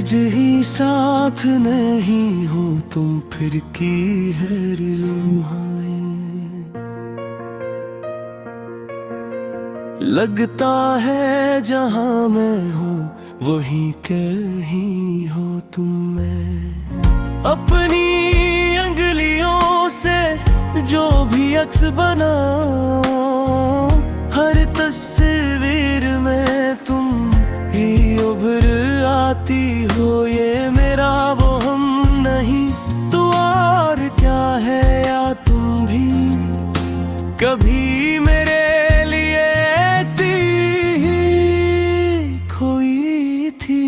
आज ही साथ नहीं हो तुम फिर की है लम्हाएं, लगता है जहां मैं हूँ वहीं कहीं हो तुम। मैं अपनी अंगुलियों से जो भी अक्स बनाऊं, हर तस्वीर में तुम ही उभर आती हो। ये मेरा वो हम नहीं तो और क्या है, या तुम भी कभी मेरे लिए ऐसी ही खोई थी।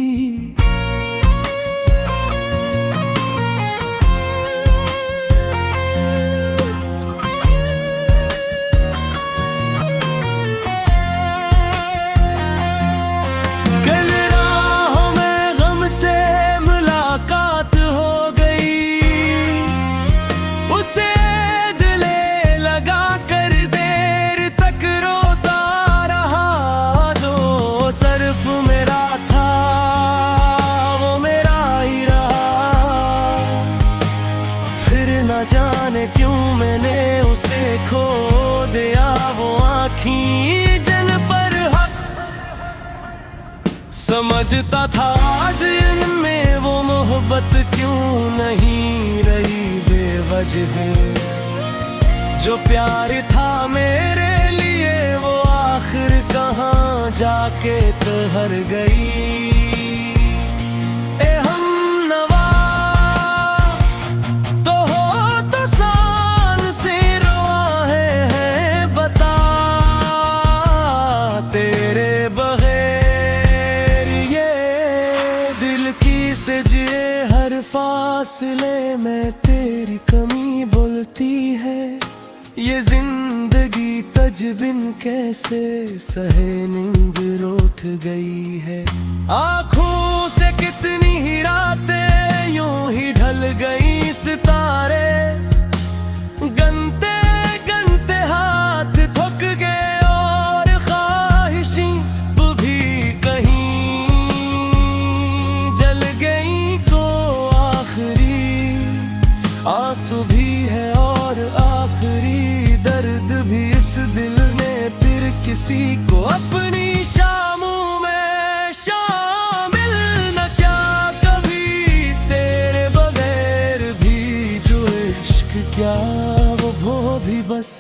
जाने क्यों मैंने उसे खो दिया, वो आँखी जिन पर हक समझता था। आज इनमें वो मोहब्बत क्यों नहीं रही बेवजह, जो प्यार था मेरे लिए वो आखिर कहाँ जाके ठहर गई। से जिए हर फासले में तेरी कमी बोलती है। ये जिंदगी तजबिन कैसे सहे नींद रूठ गई है। आँखों से कितनी ही रातें यूं ही ढल गई सितारे, गनते गनते हाथ थक गए और ख्वाहिशी भी कहीं आंसू भी है और आखिरी दर्द भी इस दिल ने फिर किसी को अपनी शामों में शामिल न क्या कभी। तेरे बगैर भी जो इश्क क्या वो भो भी बस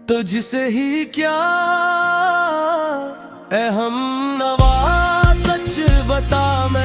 तुझसे ही क्या। ए हम नवा सच बता मैं